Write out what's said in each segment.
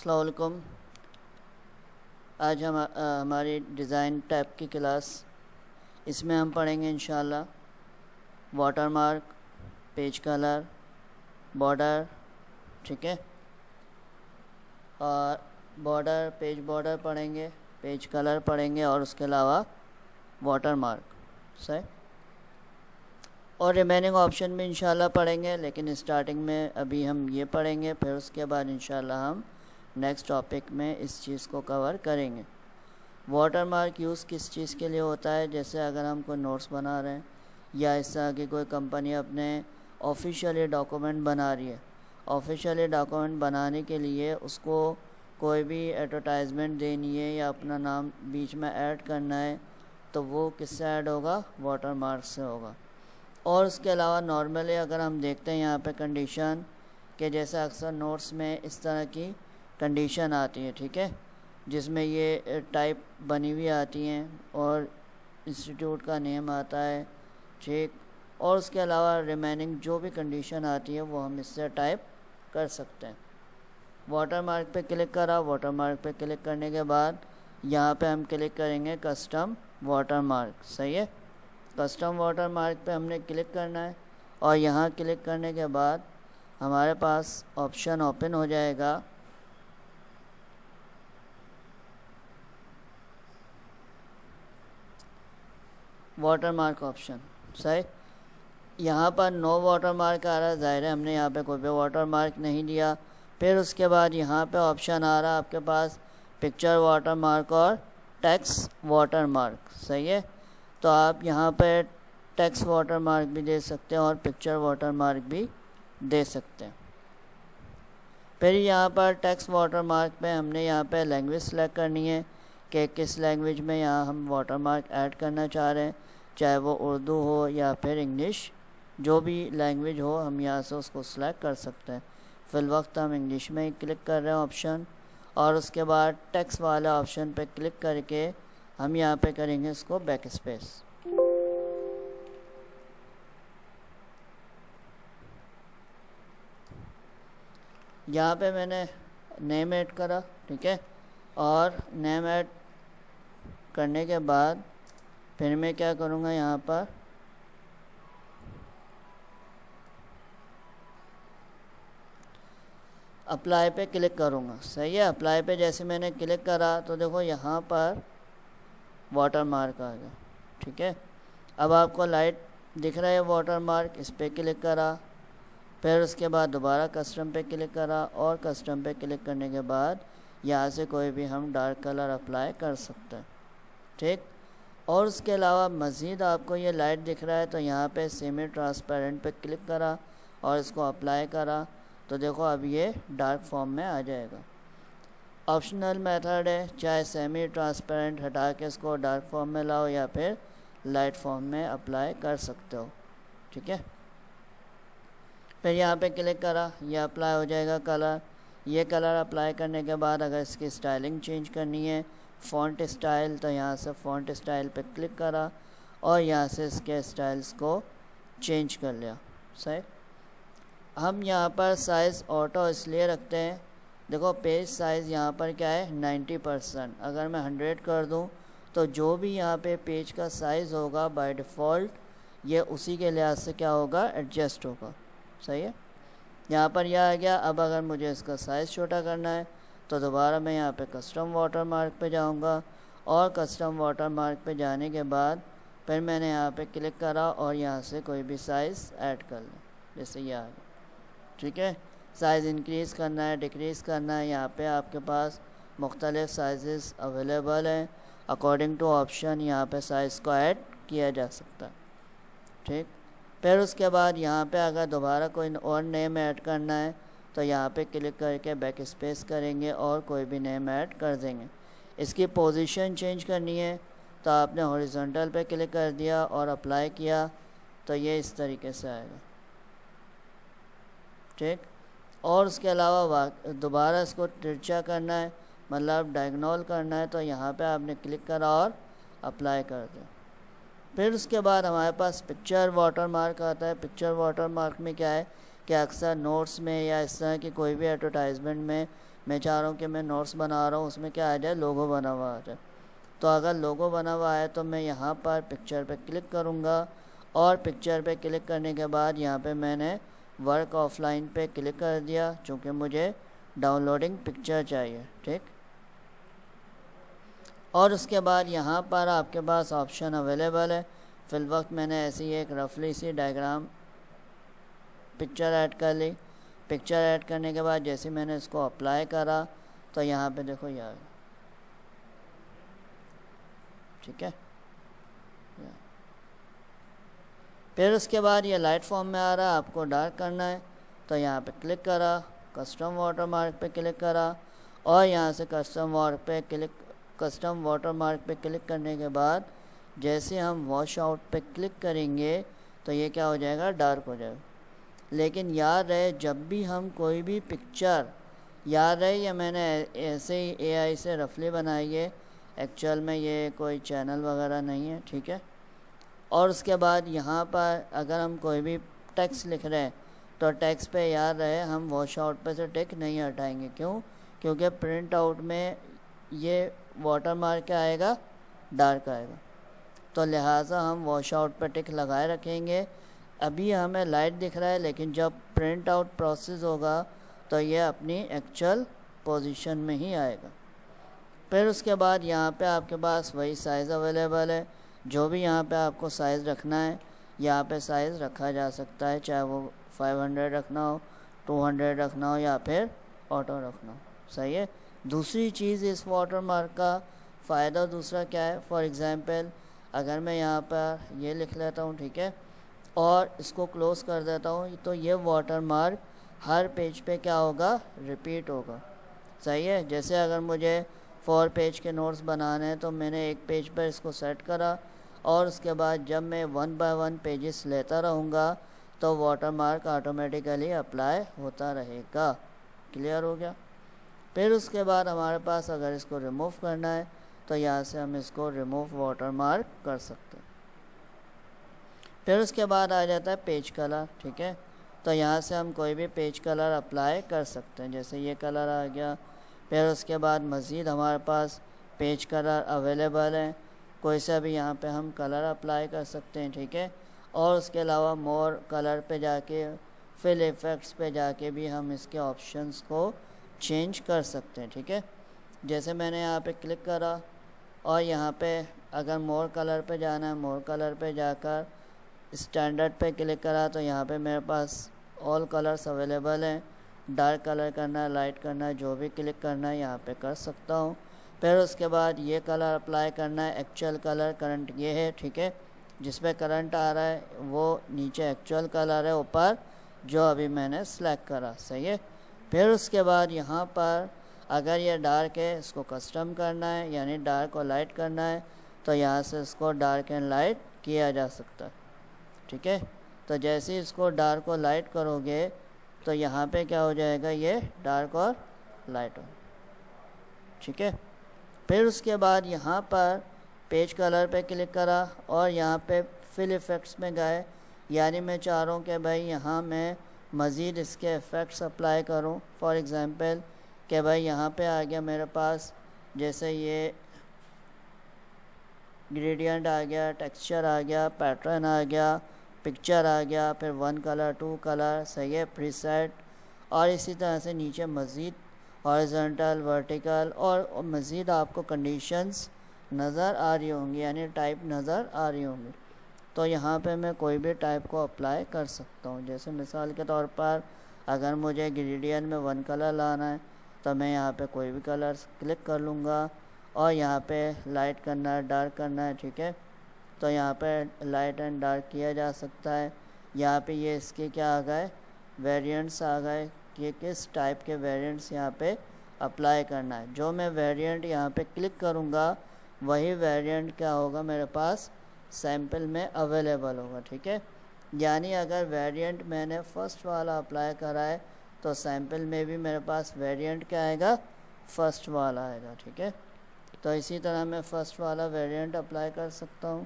السلام علیکم۔ آج ہماری ڈیزائن ٹیب کی کلاس، اس میں ہم پڑھیں گے انشاءاللہ water mark, page colour, border, ٹھیک ہے، اور پیج بارڈر پڑھیں گے، پیج کلر پڑھیں گے، اور اس کے علاوہ واٹر مارک صحیح، اور ریمیننگ آپشن بھی انشاءاللہ پڑھیں گے، لیکن اسٹارٹنگ میں ابھی ہم یہ پڑھیں گے، پھر اس کے بعد انشاءاللہ ہم نیکسٹ ٹاپک میں اس چیز کو کور کریں گے۔ واٹر مارک یوز کس چیز کے لیے ہوتا ہے؟ جیسے اگر ہم کوئی نوٹس بنا رہے ہیں یا اس طرح کی کوئی کمپنی اپنے آفیشیلی ڈاکومنٹ بنا رہی ہے، آفیشیلی ڈاکومنٹ بنانے کے لیے اس کو کوئی بھی ایڈورٹائزمنٹ دینی ہے یا اپنا نام بیچ میں ایڈ کرنا ہے، تو وہ کس سے ایڈ ہوگا؟ واٹر مارک سے ہوگا۔ اور اس کے علاوہ نارملی اگر ہم دیکھتے ہیں یہاں پہ کنڈیشن کہ جیسے اکثر نوٹس میں اس طرح کی کنڈیشن آتی ہے، ٹھیک ہے، جس میں یہ ٹائپ بنی ہوئی آتی ہیں اور انسٹیٹیوٹ کا نیم آتا ہے، ٹھیک، اور اس کے علاوہ ریمیننگ جو بھی کنڈیشن آتی ہے وہ ہم اس سے ٹائپ کر سکتے ہیں۔ واٹر مارک پہ کلک کرا، واٹر مارک پہ کلک کرنے کے بعد یہاں پہ ہم کلک کریں گے کسٹم واٹر مارک، صحیح ہے، کسٹم واٹر مارک پہ ہم نے کلک کرنا ہے، اور یہاں کلک کرنے کے بعد ہمارے پاس آپشن اوپن ہو جائے گا واٹر مارک آپشن، صحیح، یہاں پر نو واٹر مارک آ رہا ہے، ظاہر ہے ہم نے یہاں پہ کوئی بھی واٹر مارک نہیں دیا۔ پھر اس کے بعد یہاں پہ آپشن آ رہا ہے آپ کے پاس پکچر واٹر مارک اور ٹیکسٹ واٹر مارک، صحیح ہے، تو آپ یہاں پہ ٹیکسٹ واٹر مارک بھی دے سکتے ہیں اور پکچر واٹر مارک بھی دے سکتے ہیں۔ پھر یہاں پر ٹیکسٹ واٹر مارک پہ ہم نے یہاں پہ لینگویج سلیکٹ کرنی ہے کہ کس لینگویج میں یہاں ہم واٹر مارک ایڈ کرنا چاہ رہے ہیں، چاہے وہ اردو ہو یا پھر انگلش، جو بھی لینگویج ہو ہم یہاں سے اس کو سلیکٹ کر سکتے ہیں۔ فی الوقت ہم انگلش میں ہی کلک کر رہے ہیں آپشن، اور اس کے بعد ٹیکسٹ والے آپشن پہ کلک کر کے ہم یہاں پہ کریں گے اس کو بیک اسپیس۔ یہاں پہ میں نے نیم ایڈ کرا، ٹھیک ہے، اور نیم ایڈ کرنے کے بعد پھر میں کیا کروں گا، یہاں پر اپلائی پہ کلک کروں گا، صحیح ہے، اپلائی پہ جیسے میں نے کلک کرا تو دیکھو یہاں پر واٹر مارک آ گیا، ٹھیک ہے، اب آپ کو لائٹ دکھ رہا ہے واٹر مارک، اس پہ کلک کرا، پھر اس کے بعد دوبارہ کسٹم پہ کلک کرا، اور کسٹم پہ کلک کرنے کے بعد یہاں سے کوئی بھی ہم ڈارک کلر اپلائی کر سکتے ہیں، ٹھیک، اور اس کے علاوہ مزید آپ کو یہ لائٹ دکھ رہا ہے تو یہاں پہ سیمی ٹرانسپیرنٹ پہ کلک کرا اور اس کو اپلائی کرا تو دیکھو اب یہ ڈارک فارم میں آ جائے گا۔ آپشنل میتھڈ ہے، چاہے سیمی ٹرانسپیرنٹ ہٹا کے اس کو ڈارک فارم میں لاؤ یا پھر لائٹ فارم میں اپلائی کر سکتے ہو، ٹھیک ہے، پھر یہاں پہ کلک کرا، یہ اپلائی ہو جائے گا کلر۔ یہ کلر اپلائی کرنے کے بعد اگر اس کی اسٹائلنگ چینج کرنی ہے، فونٹ اسٹائل، تو یہاں سے فونٹ اسٹائل پہ کلک کرا اور یہاں سے اس کے اسٹائلز کو چینج کر لیا، صحیح۔ ہم یہاں پر سائز آٹو اس لیے رکھتے ہیں، دیکھو پیج سائز یہاں پر کیا ہے 90%، اگر میں 100 کر دوں تو جو بھی یہاں پہ پیج کا سائز ہوگا بائی ڈیفالٹ یہ اسی کے لحاظ سے کیا ہوگا، ایڈجسٹ ہوگا، صحیح ہے، یہاں پر یہ آ گیا۔ اب اگر مجھے اس کا سائز چھوٹا کرنا ہے تو دوبارہ میں یہاں پہ کسٹم واٹر مارک پہ جاؤں گا، اور کسٹم واٹر مارک پہ جانے کے بعد پھر میں نے یہاں پہ کلک کرا اور یہاں سے کوئی بھی سائز ایڈ کر لیں، جیسے یہ آ گیا، ٹھیک ہے، سائز انکریز کرنا ہے ڈیکریز کرنا ہے، یہاں پہ آپ کے پاس مختلف سائزز اویلیبل ہیں، اکارڈنگ ٹو آپشن یہاں پہ سائز کو ایڈ کیا جا سکتا ہے، ٹھیک، پھر اس کے بعد یہاں پہ اگر دوبارہ کوئی اور نیم ایڈ کرنا ہے تو یہاں پہ کلک کر کے بیک اسپیس کریں گے اور کوئی بھی نیم ایڈ کر دیں گے۔ اس کی پوزیشن چینج کرنی ہے تو آپ نے ہاریزونٹل پہ کلک کر دیا اور اپلائی کیا تو یہ اس طریقے سے آئے گا، ٹھیک، اور اس کے علاوہ دوبارہ اس کو ترچھا کرنا ہے، مطلب ڈائگنول کرنا ہے، تو یہاں پہ آپ نے کلک کرا اور اپلائی کر دیا۔ پھر اس کے بعد ہمارے پاس پکچر واٹر مارک آتا ہے۔ پکچر واٹر مارک میں کیا ہے کہ اکثر نوٹس میں یا اس طرح کی کوئی بھی ایڈورٹائزمنٹ میں میں چاہ رہا ہوں کہ میں نوٹس بنا رہا ہوں اس میں کیا آ جائے، لوگو بنا ہوا آ جائے. تو اگر لوگو بنا ہوا ہے تو میں یہاں پر پکچر پہ کلک کروں گا، اور پکچر پہ کلک کرنے کے بعد یہاں پہ میں نے ورک آف لائن پہ کلک کر دیا، چونکہ مجھے ڈاؤن لوڈنگ پکچر چاہیے. ٹھیک، اور اس کے بعد یہاں پر آپ کے پاس آپشن اویلیبل ہے. فی الوقت میں نے ایسی ایک رفلی سی ڈائیگرام پکچر ایڈ کر لی. پکچر ایڈ کرنے کے بعد جیسے میں نے اس کو اپلائی کرا تو یہاں پہ دیکھو یہ آ گیا. ٹھیک ہے، پھر اس کے بعد یہ لائٹ فارم میں آ رہا ہے، آپ کو ڈارک کرنا ہے تو یہاں پہ کلک کرا، کسٹم واٹر مارک پہ کلک کرا، اور یہاں سے کسٹم واٹر مارک پہ کلک کرنے کے بعد جیسے ہم واش آؤٹ پہ کلک کریں گے تو یہ کیا ہو جائے گا، ڈارک ہو جائے گا. لیکن یاد رہے جب بھی ہم کوئی بھی پکچر، یاد رہے یہ میں نے ایسے ہی اے آئی سے رفلی بنائی ہے، ایکچوئل میں یہ کوئی چینل وغیرہ نہیں ہے. ٹھیک ہے، اور اس کے بعد یہاں پر اگر ہم کوئی بھی ٹیکسٹ لکھ رہے ہیں تو ٹیکسٹ پہ یاد رہے ہم واش آؤٹ پہ سے ٹیک نہیں ہٹائیں گے. کیوں؟ کیونکہ پرنٹ آؤٹ میں یہ واٹر مارک کیا آئے گا، ڈارک آئے گا. تو لہٰذا ہم واش آؤٹ پہ ٹک لگائے رکھیں گے. ابھی ہمیں لائٹ دکھ رہا ہے لیکن جب پرنٹ آؤٹ پروسیس ہوگا تو یہ اپنی ایکچوئل پوزیشن میں ہی آئے گا. پھر اس کے بعد یہاں پہ آپ کے پاس وہی سائز اویلیبل ہے، جو بھی یہاں پہ آپ کو سائز رکھنا ہے یہاں پہ سائز رکھا جا سکتا ہے، چاہے وہ 500 رکھنا ہو، 200 رکھنا ہو، یا پھر آٹو رکھنا ہو. صحیح ہے. دوسری چیز اس واٹر مارک کا فائدہ دوسرا کیا ہے، فار ایگزامپل اگر میں یہاں پر یہ لکھ لیتا ہوں، ٹھیک ہے، اور اس کو کلوز کر دیتا ہوں تو یہ واٹر مارک ہر پیج پہ کیا ہوگا، ریپیٹ ہوگا. صحیح ہے. جیسے اگر مجھے 4 پیج کے نوٹس بنانے ہیں تو میں نے ایک پیج پر اس کو سیٹ کرا، اور اس کے بعد جب میں 1 بائی 1 پیجز لیتا رہوں گا تو واٹر مارک آٹومیٹیکلی اپلائی ہوتا رہے گا. کلیئر ہو گیا. پھر اس کے بعد ہمارے پاس اگر اس کو ریموو کرنا ہے تو یہاں سے ہم اس کو ریموو واٹر مارک کر سکتے ہیں. پھر اس کے بعد آ جاتا ہے پیج کلر. ٹھیک ہے، تو یہاں سے ہم کوئی بھی پیج کلر اپلائی کر سکتے ہیں، جیسے یہ کلر آ گیا. پھر اس کے بعد مزید ہمارے پاس پیج کلر اویلیبل ہیں، کوئی سا بھی یہاں پہ ہم کلر اپلائی کر سکتے ہیں. ٹھیک ہے، اور اس کے علاوہ مور کلر پہ جا کے، فل ایفیکٹس پہ جا کے بھی ہم اس کے آپشنس کو چینج کر سکتے ہیں. ٹھیک ہے، جیسے میں نے یہاں پہ کلک کرا اور یہاں پہ اگر مور کلر پہ جانا ہے، مور کلر پہ جا کر اسٹینڈرڈ پہ کلک کرا تو یہاں پہ میرے پاس آل کلرس اویلیبل ہیں. ڈارک کلر کرنا ہے، لائٹ کرنا ہے، جو بھی کلک کرنا ہے یہاں پہ کر سکتا ہوں. پھر اس کے بعد یہ کلر اپلائی کرنا ہے، ایکچوئل کلر کرنٹ یہ ہے. ٹھیک ہے، جس پہ کرنٹ آ رہا ہے وہ نیچے ایکچوئل کلر ہے، اوپر جو ابھی میں نے سلیکٹ کرا. صحیح ہے. پھر اس کے بعد یہاں پر اگر یہ ڈارک ہے اس کو کسٹم کرنا ہے، یعنی ڈارک اور لائٹ کرنا ہے تو یہاں سے اس کو ڈارک اینڈ لائٹ کیا جا سکتا ہے. ٹھیک ہے، تو جیسے ہی اس کو ڈارک اور لائٹ کرو گے تو یہاں پہ کیا ہو جائے گا، یہ ڈارک اور لائٹ ہو. ٹھیک ہے، پھر اس کے بعد یہاں پر پیج کلر پہ کلک کرا اور یہاں پہ فل ایفیکٹس میں گئے، یعنی میں چاہ رہا ہوں کہ بھائی یہاں میں مزید اس کے ایفیکٹس اپلائی کروں. فار ایگزامپل کہ بھائی یہاں پہ آ گیا میرے پاس، جیسے یہ گریڈینٹ آ گیا، ٹیکسچر آ گیا، پیٹرن آ گیا، پکچر آ گیا، پھر 1 کلر 2 کلر. صحیح ہے، پری سیٹ. اور اسی طرح سے نیچے مزید ہارزنٹل، ورٹیکل، اور مزید آپ کو کنڈیشنز نظر آ رہی ہوں گی، یعنی ٹائپ نظر آ رہی ہوں گی. تو یہاں پہ میں کوئی بھی ٹائپ کو اپلائی کر سکتا ہوں. جیسے مثال کے طور پر اگر مجھے گریڈین میں 1 کلر لانا ہے تو میں یہاں پہ کوئی بھی کلر کلک کر لوں گا، اور یہاں پہ لائٹ کرنا ہے، ڈارک کرنا ہے. ٹھیک ہے، تو یہاں پہ لائٹ اینڈ ڈارک کیا جا سکتا ہے. یہاں پہ یہ اس کے کیا آ گئے، ویریئنٹس آ گئے کہ کس ٹائپ کے ویریئنٹس یہاں پہ اپلائی کرنا ہے. جو میں ویریئنٹ یہاں پہ کلک کروں گا وہی ویریئنٹ کیا ہوگا میرے پاس سیمپل میں اویلیبل ہوگا. ٹھیک ہے، یعنی اگر ویریئنٹ میں نے فرسٹ والا اپلائی کرا ہے تو سیمپل میں بھی میرے پاس ویریئنٹ کیا آئے گا، فرسٹ والا آئے گا. ٹھیک ہے، تو اسی طرح میں فرسٹ والا ویریئنٹ اپلائی کر سکتا ہوں.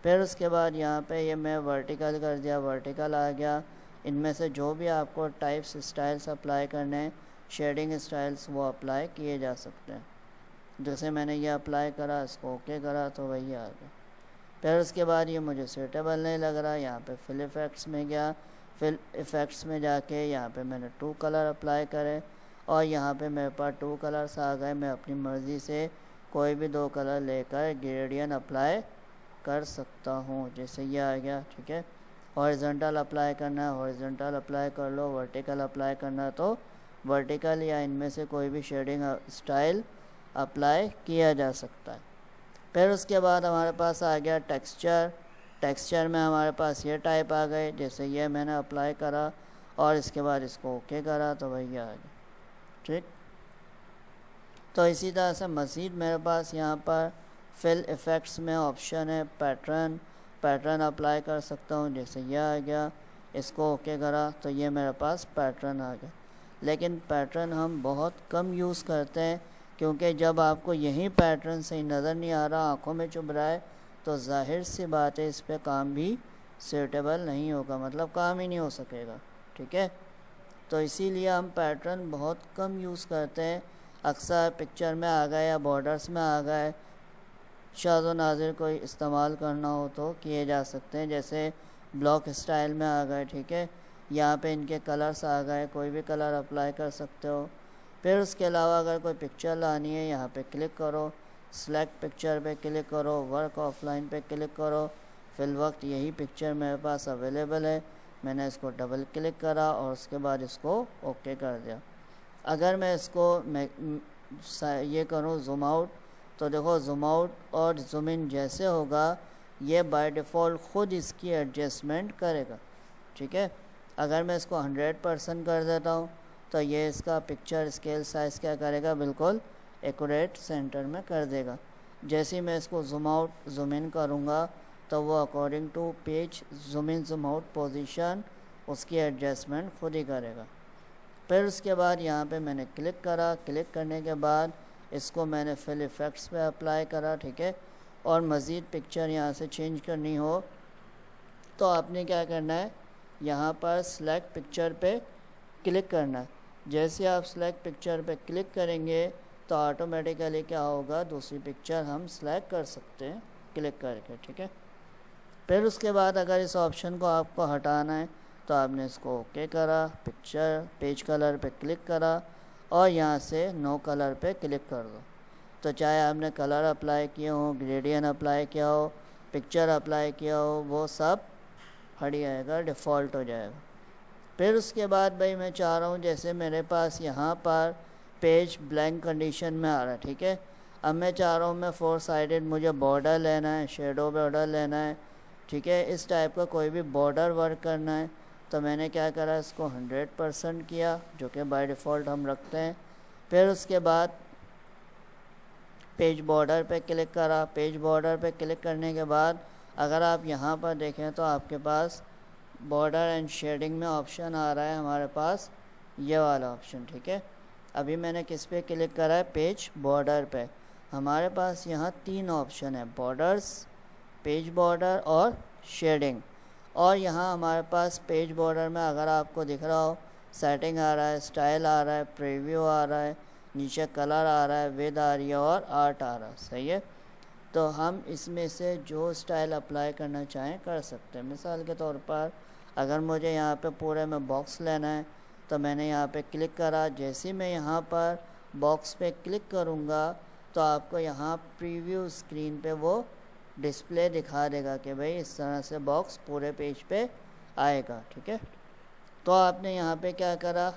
پھر اس کے بعد یہاں پہ یہ میں ورٹیکل کر دیا، ورٹیکل آ گیا. ان میں سے جو بھی آپ کو ٹائپس اسٹائلس اپلائی کرنے ہیں شیڈنگ اسٹائلس وہ اپلائی کیے جا سکتے ہیں۔ جیسے میں نے یہ اپلائی کرا، اس کو اوکے کرا تو وہی آ گیا۔ پھر اس کے بعد یہ مجھے سوٹیبل نہیں لگ رہا، یہاں پہ فل ایفیکٹس میں گیا، فل ایفیکٹس میں جا کے یہاں پہ میں نے 2 کلر اپلائی کرے اور یہاں پہ میرے پاس 2 کلرس آ گئے۔ میں اپنی مرضی سے کوئی بھی 2 کلر لے کر گریڈین اپلائی کر سکتا ہوں، جیسے یہ آ گیا، ٹھیک ہے۔ ہاریزونٹل اپلائی کرنا ہے ہاریزونٹل اپلائی کر لو، ورٹیکل اپلائی کرنا ہے تو ورٹیکل یا ان میں سے کوئی بھی شیڈنگ اسٹائل اپلائی کیا جا سکتا ہے۔ پھر اس کے بعد ہمارے پاس آ گیا ٹیکسچر۔ ٹیکسچر میں ہمارے پاس یہ ٹائپ آ گئے، جیسے یہ میں نے اپلائی کرا اور اس کے بعد اس کو اوکے کرا تو وہی آ گیا، ٹھیک۔ تو اسی طرح سے مزید میرے پاس یہاں پر فل ایفیکٹس میں آپشن ہے پیٹرن اپلائی کر سکتا ہوں، جیسے یہ آ گیا، اس کو اوکے کرا تو یہ میرے پاس پیٹرن آ گیا۔ لیکن پیٹرن ہم بہت کم یوز کرتے ہیں، کیونکہ جب آپ کو یہی پیٹرن صحیح نظر نہیں آ رہا، آنکھوں میں چبھ رہا ہے، تو ظاہر سی بات ہے اس پہ کام بھی سیوٹیبل نہیں ہوگا، مطلب کام ہی نہیں ہو سکے گا، ٹھیک ہے۔ تو اسی لیے ہم پیٹرن بہت کم یوز کرتے ہیں، اکثر پکچر میں آ گئے یا بارڈرس میں آ گئے، شاذ و نادر کوئی استعمال کرنا ہو تو کیے جا سکتے ہیں، جیسے بلاک اسٹائل میں آ گئے، ٹھیک ہے۔ یہاں پہ ان کے کلرس آ گئے، کوئی بھی کلر اپلائی کر سکتے ہو۔ پھر اس کے علاوہ اگر کوئی پکچر لانی ہے، یہاں پہ کلک کرو، سلیکٹ پکچر پہ کلک کرو، ورک آف لائن پہ کلک کرو، فی الوقت یہی پکچر میرے پاس اویلیبل ہے، میں نے اس کو ڈبل کلک کرا اور اس کے بعد اس کو اوکے کر دیا۔ اگر میں اس کو یہ کروں زوم آؤٹ، تو دیکھو زوم آؤٹ اور زوم ان جیسے ہوگا، یہ بائی ڈیفالٹ خود اس کی ایڈجسٹمنٹ کرے گا، ٹھیک ہے۔ اگر میں اس کو 100% کر دیتا ہوں تو یہ اس کا پکچر اسکیل سائز کیا کرے گا، بالکل ایکوریٹ سینٹر میں کر دے گا۔ جیسے میں اس کو زوم آؤٹ زوم ان کروں گا تو وہ according to page zoom in zoom out position اس کی ایڈجسٹمنٹ خود ہی کرے گا۔ پھر اس کے بعد یہاں پہ میں نے کلک کرا، کلک کرنے کے بعد اس کو میں نے فل ایفیکٹس پہ اپلائی کرا، ٹھیک ہے۔ اور مزید پکچر یہاں سے چینج کرنی ہو تو آپ نے کیا کرنا ہے، یہاں پر سلیکٹ پکچر پہ کلک کرنا ہے۔ جیسے آپ سلیکٹ پکچر پہ کلک کریں گے تو آٹومیٹیکلی کیا ہوگا، دوسری پکچر ہم سلیکٹ کر سکتے ہیں کلک کر کے، ٹھیک ہے۔ پھر اس کے بعد اگر اس آپشن کو آپ کو ہٹانا ہے تو آپ نے اس کو اوکے کرا، پکچر پیج کلر پہ کلک کرا اور یہاں سے نو کلر پہ کلک کر دو، تو چاہے آپ نے کلر اپلائی کیے ہوں، گریڈین اپلائی کیا ہو، پکچر اپلائی کیا ہو، وہ سب ہٹ جائے گا، ڈیفالٹ ہو جائے گا۔ پھر اس کے بعد بھائی میں چاہ رہا ہوں جیسے میرے پاس یہاں پر پیج بلینک کنڈیشن میں آ رہا ہے، ٹھیک ہے۔ اب میں چاہ رہا ہوں میں 4 سائڈڈ مجھے بارڈر لینا ہے، شیڈو بارڈر لینا ہے، ٹھیک ہے۔ اس ٹائپ کا کوئی بھی بارڈر ورک کرنا ہے تو میں نے کیا کرا، اس کو 100% کیا، جو کہ بائی ڈیفالٹ ہم رکھتے ہیں۔ پھر اس کے بعد پیج بارڈر پہ کلک کرا، پیج بارڈر پہ کلک کرنے کے بعد اگر آپ یہاں پر دیکھیں تو آپ کے پاس بارڈر اینڈ شیڈنگ میں آپشن آ رہا ہے ہمارے پاس یہ والا آپشن، ٹھیک ہے۔ ابھی میں نے کس پہ کلک کرا ہے، پیج بارڈر پہ۔ ہمارے پاس یہاں 3 آپشن ہیں، بارڈرز، پیج بارڈر اور شیڈنگ۔ اور یہاں ہمارے پاس پیج بارڈر میں اگر آپ کو دکھ رہا ہو، سیٹنگ آ رہا ہے، اسٹائل آ رہا ہے، پریویو آ رہا ہے، نیچے کلر آ رہا ہے، ود آ رہی ہے اور آرٹ آ رہا ہے، صحیح ہے۔ تو ہم اس میں سے جو اسٹائل اپلائی کرنا چاہیں کر سکتے ہیں۔ مثال کے طور پر اگر مجھے یہاں پہ پورے میں باکس لینا ہے تو میں نے یہاں پہ کلک کرا، جیسے میں یہاں پر باکس پہ کلک کروں گا تو آپ کو یہاں پریویو اسکرین پہ وہ ڈسپلے دکھا دے گا کہ بھئی اس طرح سے باکس پورے پیج پہ آئے گا، ٹھیک ہے۔ تو آپ نے یہاں پہ کیا کرا،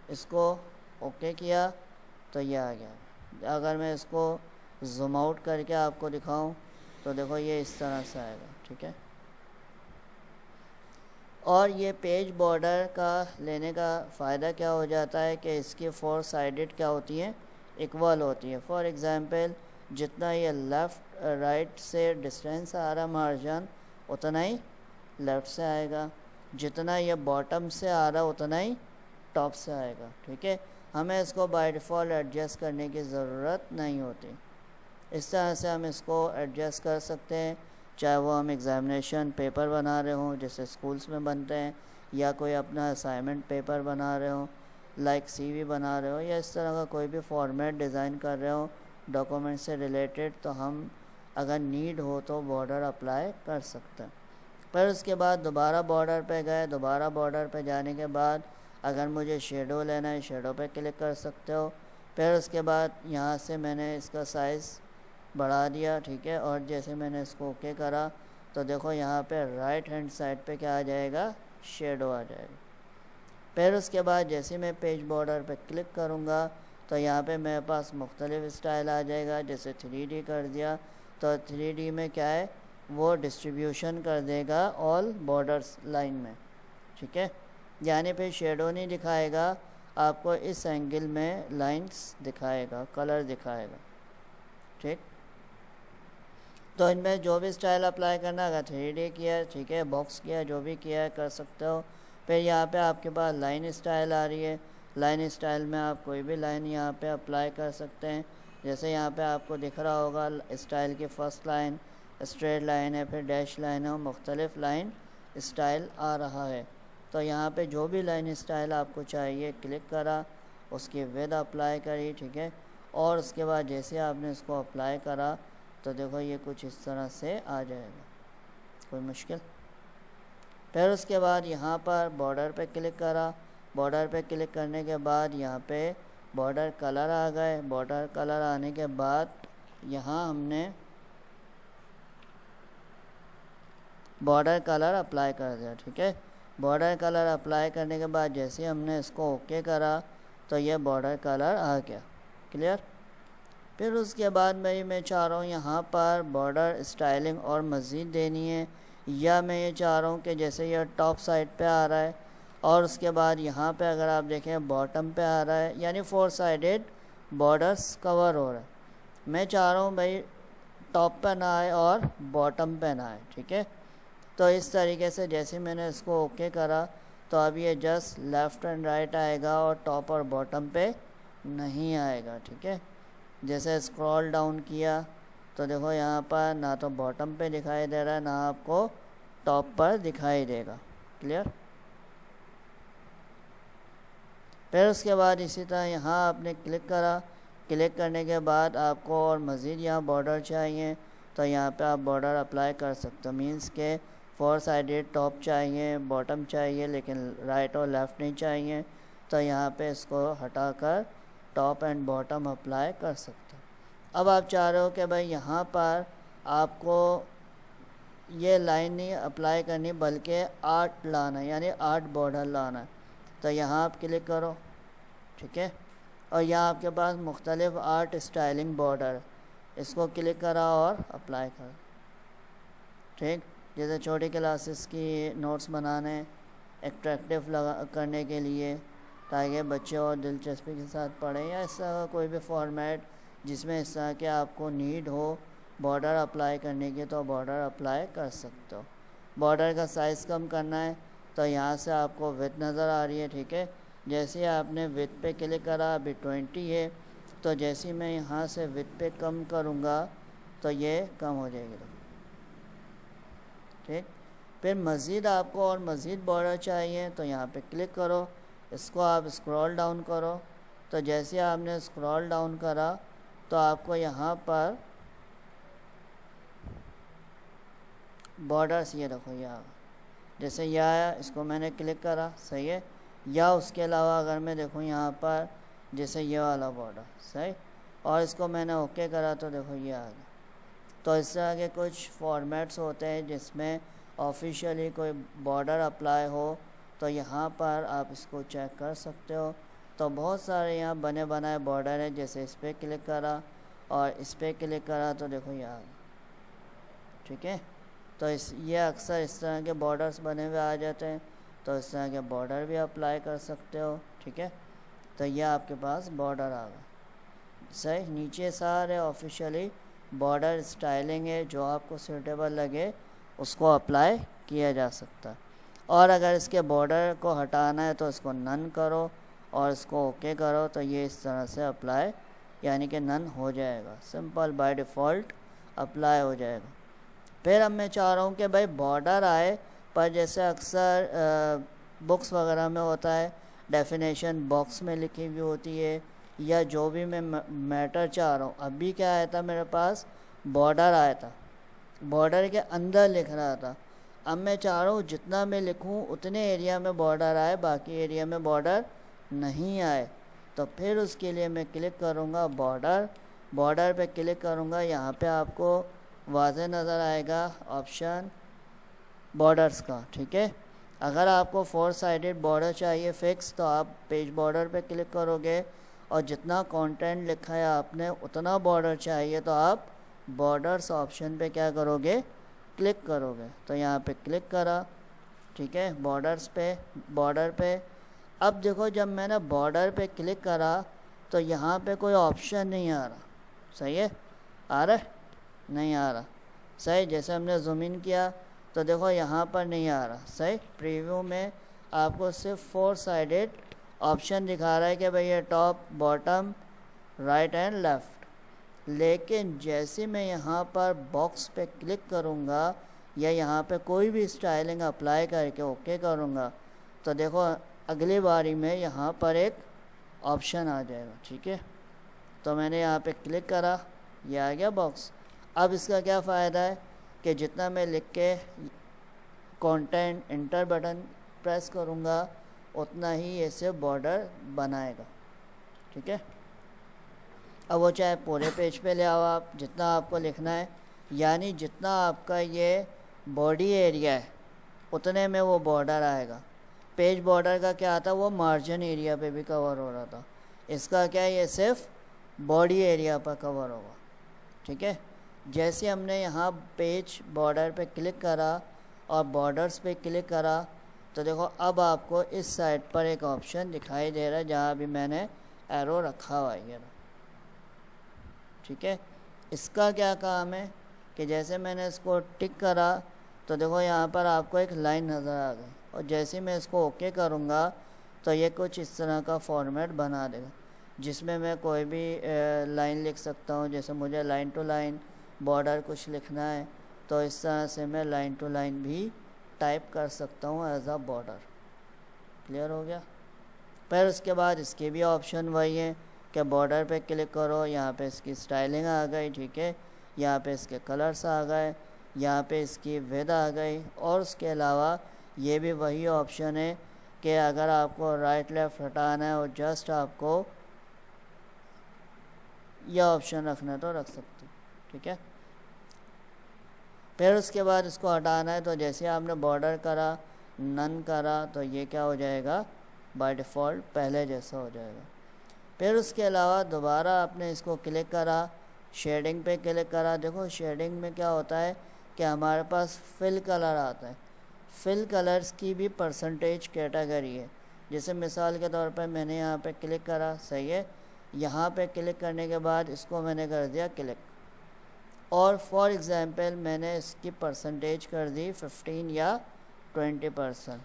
اس کو اوکے کیا تو یہ آ گیا۔ اگر میں اس کو زوم آؤٹ کر کے آپ کو دکھاؤں تو دیکھو یہ اس طرح سے آئے گا، ٹھیک ہے۔ اور یہ پیج بارڈر کا لینے کا فائدہ کیا ہو جاتا ہے کہ اس کی 4 سائڈڈ کیا ہوتی ہیں، ایکول ہوتی ہے۔ فار ایگزامپل جتنا یہ لیفٹ رائٹ سے ڈسٹینس آ رہا مارجن اتنا ہی لیفٹ سے آئے گا، جتنا یہ باٹم سے آ رہا اتنا ہی ٹاپ سے آئے گا، ٹھیک ہے۔ ہمیں اس کو بائی ڈیفالٹ ایڈجسٹ کرنے کی ضرورت نہیں ہوتی۔ اس طرح سے ہم اس کو ایڈجسٹ کر سکتے ہیں، چاہے وہ ہم ایگزامینیشن پیپر بنا رہے ہوں جیسے اسکولس میں بنتے ہیں، یا کوئی اپنا اسائنمنٹ پیپر بنا رہے ہوں، لائک سی وی بنا رہے ہو یا اس طرح کا کوئی بھی فارمیٹ ڈیزائن کر رہے ہو ڈاکومنٹ سے ریلیٹڈ، تو ہم اگر نیڈ ہو تو بارڈر اپلائی کر سکتے ہیں۔ پھر اس کے بعد دوبارہ بارڈر پہ گئے، دوبارہ بارڈر پہ جانے کے بعد اگر مجھے شیڈو لینا ہے شیڈو پہ کلک کر سکتے ہو۔ پھر اس کے بعد یہاں سے میں نے اس کا سائز بڑھا دیا، ٹھیک ہے، اور جیسے میں نے اس کو اوکے کرا تو دیکھو یہاں پہ رائٹ ہینڈ سائڈ پہ کیا آ جائے گا، شیڈو آ جائے گا۔ پھر اس کے بعد جیسے میں پیج بارڈر پہ کلک کروں گا تو یہاں پہ میرے پاس مختلف اسٹائل آ جائے گا، جیسے 3D کر دیا تو 3D میں کیا ہے وہ ڈسٹریبیوشن کر دے گا آل بارڈرس لائن میں، ٹھیک ہے، یعنی پھر شیڈو نہیں دکھائے گا آپ کو، اس اینگل میں لائنس دکھائے گا، کلر دکھائے گا، ٹھیک۔ تو ان میں جو بھی اسٹائل اپلائی کرنا، اگر 3D کیا ہے ٹھیک ہے، باکس کیا ہے، جو بھی کیا ہے کر سکتے ہو۔ پھر یہاں پہ آپ کے پاس لائن اسٹائل آ رہی ہے، لائن اسٹائل میں آپ کوئی بھی لائن یہاں پہ اپلائی کر سکتے ہیں، جیسے یہاں پہ آپ کو دکھ رہا ہوگا اسٹائل کی فرسٹ لائن اسٹریٹ لائن ہے، پھر ڈیش لائن ہے، اور مختلف لائن اسٹائل آ رہا ہے۔ تو یہاں پہ جو بھی لائن اسٹائل آپ کو چاہیے کلک کرا، اس کی ود اپلائی کری، ٹھیک ہے، اور اس کے بعد جیسے آپ نے اس کو اپلائی کرا تو دیکھو یہ کچھ اس طرح سے آ جائے گا، کوئی مشکل۔ پھر اس کے بعد یہاں پر بارڈر پہ کلک کرا، بارڈر پہ کلک کرنے کے بعد یہاں پہ بارڈر کلر آ گئے، بارڈر کلر آنے کے بعد یہاں ہم نے بارڈر کلر اپلائی کر دیا، ٹھیک ہے، بارڈر کلر اپلائی کرنے کے بعد جیسے ہم نے اس کو اوکے کرا تو یہ بارڈر کلر آ گیا، کلیئر۔ پھر اس کے بعد میں چاہ رہا ہوں یہاں پر بارڈر اسٹائلنگ اور مزید دینی ہے، یا میں یہ چاہ رہا ہوں کہ جیسے یہ ٹاپ سائڈ پہ آ رہا ہے اور اس کے بعد یہاں پہ اگر آپ دیکھیں باٹم پہ آ رہا ہے، یعنی 4 سائڈڈ بارڈرس کور ہو رہا ہے، میں چاہ رہا ہوں بھائی ٹاپ پہ نہ آئے اور باٹم پہ نہ آئے، ٹھیک ہے۔ تو اس طریقے سے جیسے میں نے اس کو اوکے کرا تو اب یہ جسٹ لیفٹ اینڈ رائٹ آئے گا اور ٹاپ اور باٹم پہ نہیں آئے گا، ٹھیک ہے۔ جیسے اسکرول ڈاؤن کیا تو دیکھو یہاں پر نہ تو باٹم پہ دکھائی دے رہا ہے، نہ آپ کو ٹاپ پر دکھائی دے گا، کلیئر۔ پھر اس کے بعد اسی طرح یہاں آپ نے کلک کرا، کلک کرنے کے بعد آپ کو اور مزید یہاں بارڈر چاہیے تو یہاں پہ آپ بارڈر اپلائی کر سکتے ہو، مینس کہ 4 سائڈڈ ٹاپ چاہیے، باٹم چاہیے، لیکن رائٹ اور لیفٹ نہیں چاہیے، تو یہاں پہ اس کو ہٹا کر ٹاپ اینڈ باٹم اپلائی کر سکتے ہو۔ اب آپ چاہ رہے ہو کہ بھائی یہاں پر آپ کو یہ لائن نہیں اپلائی کرنی بلکہ 8 لانا ہے، یعنی 8 بارڈر لانا ہے، تو یہاں آپ کلک کرو، ٹھیک ہے، اور یہاں آپ کے پاس مختلف 8 اسٹائلنگ بارڈر، اس کو کلک کرا اور اپلائی کرا، ٹھیک۔ جیسے چھوٹی کلاسز کی نوٹس بنانے ایٹریکٹیو کرنے کے لیے تاکہ بچے اور دلچسپی کے ساتھ پڑھیں، یا اس طرح کا کوئی بھی فارمیٹ جس میں اس طرح کے آپ کو نیڈ ہو بارڈر اپلائی کرنے کی تو بارڈر اپلائی کر سکتے ہو۔ بارڈر کا سائز کم کرنا ہے تو یہاں سے آپ کو وڈتھ نظر آ رہی ہے، ٹھیک ہے، جیسے ہی آپ نے وڈتھ پہ کلک کرا، ابھی 20 ہے تو جیسے میں یہاں سے وڈتھ پہ کم کروں گا تو یہ کم ہو جائے گی، ٹھیک۔ پھر مزید آپ کو اور مزید بارڈر چاہیے تو یہاں پہ کلک کرو، اس کو آپ اسکرول ڈاؤن کرو، تو جیسے آپ نے اسکرول ڈاؤن کرا تو آپ کو یہاں پر بارڈرس یہ رکھو یہاں، جیسے یہ آیا، اس کو میں نے کلک کرا، صحیح ہے، یا اس کے علاوہ اگر میں دیکھوں یہاں پر جیسے یہ والا بارڈر، صحیح، اور اس کو میں نے اوکے کرا تو دیکھو یہ آ گیا۔ تو اس طرح کے کچھ فارمیٹس ہوتے ہیں جس میں آفیشیلی کوئی بارڈر اپلائی ہو تو یہاں پر آپ اس کو چیک کر سکتے ہو۔ تو بہت سارے یہاں بنے بنائے بارڈر ہیں، جیسے اس پہ کلک کرا اور اس پہ کلک کرا تو دیکھو یہ آ گیا، ٹھیک ہے۔ تو یہ اکثر اس طرح کے بارڈرز بنے ہوئے آ جاتے ہیں، تو اس طرح کے بارڈر بھی اپلائی کر سکتے ہو، ٹھیک ہے۔ تو یہ آپ کے پاس بارڈر آ گئے، صحیح۔ نیچے سارے آفیشیلی بارڈر اسٹائلنگ ہے، جو آپ کو سوٹیبل لگے اس کو اپلائی کیا جا سکتا ہے۔ اور اگر اس کے بارڈر کو ہٹانا ہے تو اس کو نن کرو اور اس کو اوکے کرو تو یہ اس طرح سے اپلائی یعنی کہ نن ہو جائے گا، سمپل بائی ڈیفالٹ اپلائی ہو جائے گا۔ پھر اب میں چاہ رہا ہوں کہ بھائی بارڈر آئے، پر جیسے اکثر بکس وغیرہ میں ہوتا ہے ڈیفینیشن باکس میں لکھی ہوئی ہوتی ہے، یا جو بھی میں میٹر چاہ رہا ہوں. ابھی کیا آیا تھا میرے پاس؟ بارڈر آیا تھا، بارڈر کے اندر لکھ رہا تھا. اب میں چاہ رہا ہوں جتنا میں لکھوں اتنے ایریا میں بارڈر آئے، باقی ایریا میں بارڈر نہیں آئے. تو پھر اس کے لیے میں کلک کروں گا بارڈر پہ کلک کروں گا. یہاں پہ آپ کو واضح نظر آئے گا آپشن بارڈرز کا. ٹھیک ہے، اگر آپ کو 4 سائڈڈ بارڈر چاہیے فکس تو آپ پیج بارڈر پہ کلک کرو گے، اور جتنا کانٹینٹ لکھا ہے آپ نے اتنا بارڈر چاہیے تو آپ بارڈرز آپشن پہ کیا کرو گے؟ کلک کرو گے. تو یہاں پہ کلک کرا، ٹھیک ہے، بارڈر پہ. اب دیکھو جب میں نے بارڈر پہ کلک کرا تو یہاں پہ کوئی آپشن نہیں آ رہا. صحیح ہے؟ آ رہا ہے؟ نہیں آ رہا. صحیح، جیسے ہم نے زوم ان کیا تو دیکھو یہاں پر نہیں آ رہا. صحیح، پریویو میں آپ کو صرف 4 سائڈڈ آپشن دکھا رہا ہے کہ بھئی یہ top, bottom, right and left. لیکن جیسے میں یہاں پر باکس پہ کلک کروں گا یا یہاں پہ کوئی بھی اسٹائلنگ اپلائی کر کے اوکے کروں گا تو دیکھو اگلی باری میں یہاں پر ایک آپشن آ جائے گا. ٹھیک ہے، تو میں نے یہاں پہ کلک کرا، یہ آ گیا باکس. اب اس کا کیا فائدہ ہے کہ جتنا میں لکھ کے کانٹینٹ انٹر بٹن پریس کروں گا اتنا ہی یہ سے بارڈر بنائے گا. ٹھیک ہے، اب وہ چاہے پورے پیج پہ لے آؤ آپ، جتنا آپ کو لکھنا ہے، یعنی جتنا آپ کا یہ باڈی ایریا ہے اتنے میں وہ بارڈر آئے گا. پیج بارڈر کا کیا آتا، وہ مارجن ایریا پہ بھی کور ہو رہا تھا. اس کا کیا ہے، یہ صرف باڈی ایریا پر کور ہوگا. ٹھیک ہے، جیسے ہم نے یہاں پیج بارڈر پہ کلک کرا اور بارڈرز پہ کلک کرا تو دیکھو اب آپ کو اس سائڈ پر ایک آپشن دکھائی دے رہا ہے جہاں بھی میں نے ایرو رکھا ہوا ہے. ٹھیک ہے، اس کا کیا کام ہے کہ جیسے میں نے اس کو ٹک کرا تو دیکھو یہاں پر آپ کو ایک لائن نظر آ گئی، اور جیسے میں اس کو اوکے کروں گا تو یہ کچھ اس طرح کا فارمیٹ بنا دے گا جس میں کوئی بھی لائن لکھ سکتا ہوں. جیسے مجھے لائن ٹو لائن بارڈر کچھ لکھنا ہے تو اس طرح سے میں لائن ٹو لائن بھی ٹائپ کر سکتا ہوں ایز اے بارڈر. کلیئر ہو گیا؟ پھر اس کے بعد اس کے بھی آپشن وہی ہیں کہ بارڈر پہ کلک کرو، یہاں پہ اس کی اسٹائلنگ آ گئی. ٹھیک ہے، یہاں پہ اس کے کلرس آ گئے، یہاں پہ اس کی ویڈھ آ گئی. اور اس کے علاوہ یہ بھی وہی آپشن ہے کہ اگر آپ کو رائٹ لیفٹ ہٹانا ہے اور جسٹ آپ کو یہ آپشن رکھنا ہے تو رکھ سکتے. ٹھیک ہے، پھر اس کے بعد اس کو ہٹانا ہے تو جیسے آپ نے بارڈر کرا، نن کرا تو یہ کیا ہو جائے گا، بائی ڈیفالٹ پہلے جیسا ہو جائے گا. پھر اس کے علاوہ دوبارہ آپ نے اس کو کلک کرا، شیڈنگ پہ کلک کرا. دیکھو شیڈنگ میں کیا ہوتا ہے کہ ہمارے پاس فل کلر آتا ہے. فل کلرز کی بھی پرسنٹیج کیٹیگری ہے. جیسے مثال کے طور پر میں نے یہاں پہ کلک کرا، صحیح ہے، یہاں پہ کلک کرنے کے بعد اس کو میں نے کر دیا کلک، اور فار ایگزامپل میں نے اس کی پرسنٹیج کر دی 15 یا 20%.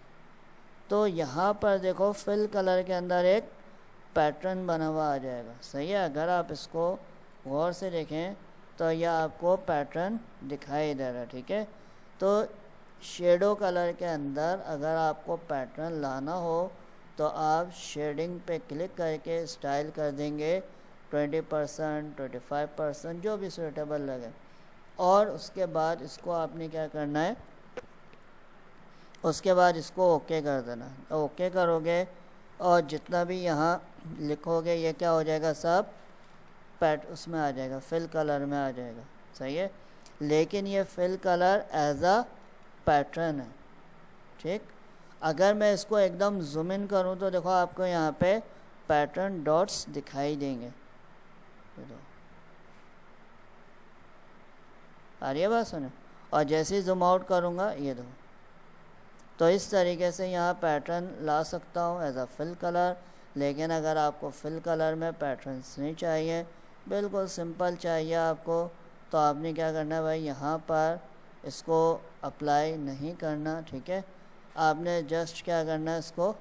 تو یہاں پر دیکھو فل کلر کے اندر ایک پیٹرن بنا ہوا آ جائے گا. صحیح ہے، اگر آپ اس کو غور سے دیکھیں تو یہ آپ کو پیٹرن دکھائی دے رہا ہے. ٹھیک ہے، تو شیڈو کلر کے اندر اگر آپ کو پیٹرن لانا ہو تو آپ شیڈنگ پہ کلک کر کے اسٹائل کر دیں گے 20%، 25%، جو بھی سوٹیبل لگے. اور اس کے بعد اس کو آپ نے کیا کرنا ہے، اس کے بعد اس کو اوکے کر دینا. اوکے کرو گے اور جتنا بھی یہاں لکھو گے یہ کیا ہو جائے گا، سب اس میں آ جائے گا، فل کلر میں آ جائے گا. صحیح ہے، لیکن یہ fill colour as a pattern ہے. ٹھیک، اگر میں اس کو ایک دم زوم ان کروں تو دیکھو آپ کو یہاں پہ پیٹرن ڈاٹس دکھائی دیں گے. آ رہی ہے بات سنیں؟ اور جیسے ہی زوم آؤٹ کروں گا یہ دو، تو اس طریقے سے یہاں پیٹرن لا سکتا ہوں ایز اے فل کلر. لیکن اگر آپ کو فل کلر میں پیٹرنس نہیں چاہیے، بالکل سمپل چاہیے آپ کو، تو آپ نے کیا کرنا ہے بھائی، یہاں پر اس کو اپلائی نہیں کرنا. ٹھیک ہے، آپ نے جسٹ کیا کرنا ہے، اس کو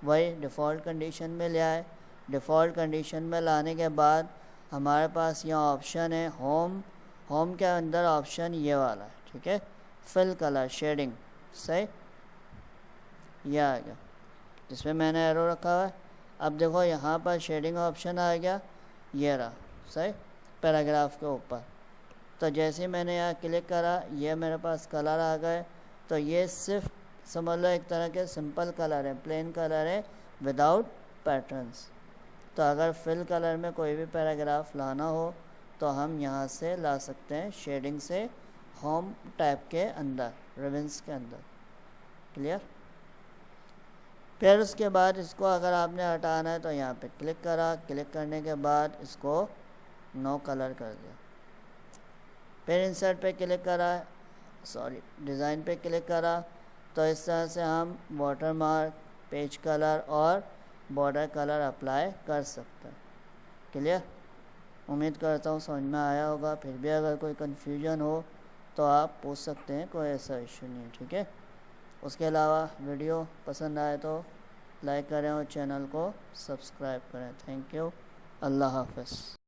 وہی ڈیفالٹ کنڈیشن میں لے آئے. ڈیفالٹ کنڈیشن میں لانے کے بعد ہمارے پاس یہاں آپشن ہے ہوم کے اندر آپشن یہ والا ہے. ٹھیک ہے، فل کلر شیڈنگ. صحیح، یہ آ گیا جس پہ میں نے ایرو رکھا ہوا ہے. اب دیکھو یہاں پر شیڈنگ آپشن آ گیا, یہ رہا صحیح پیراگراف کے اوپر. تو جیسے ہی میں نے یہاں کلک کرا یہ میرے پاس کلر آ گئے. تو یہ صرف سمجھ لو ایک طرح کے سمپل کلر ہے, پلین کلر ہے وداؤٹ پیٹرنس. تو اگر فل کلر میں کوئی بھی پیراگراف لانا ہو تو ہم یہاں سے لا سکتے ہیں شیڈنگ سے, ہوم ٹیب کے اندر, ریبنس کے اندر. کلیئر؟ پھر اس کے بعد اس کو اگر آپ نے ہٹانا ہے تو یہاں پہ کلک کرا, کلک کرنے کے بعد اس کو نو کلر کر دیا. پھر انسرٹ پہ کلک کرا, ڈیزائن پہ کلک کرا. تو اس طرح سے ہم واٹر مارک, پیج کلر اور بارڈر کلر اپلائی کر سکتے ہیں. کلیئر؟ امید کرتا ہوں سمجھ میں آیا ہوگا. پھر بھی اگر کوئی کنفیوژن ہو تو آپ پوچھ سکتے ہیں, کوئی ایسا ایشو نہیں ہے. ٹھیک ہے؟ اس کے علاوہ ویڈیو پسند آئے تو لائک کریں اور چینل کو سبسکرائب کریں. Thank you. اللہ حافظ.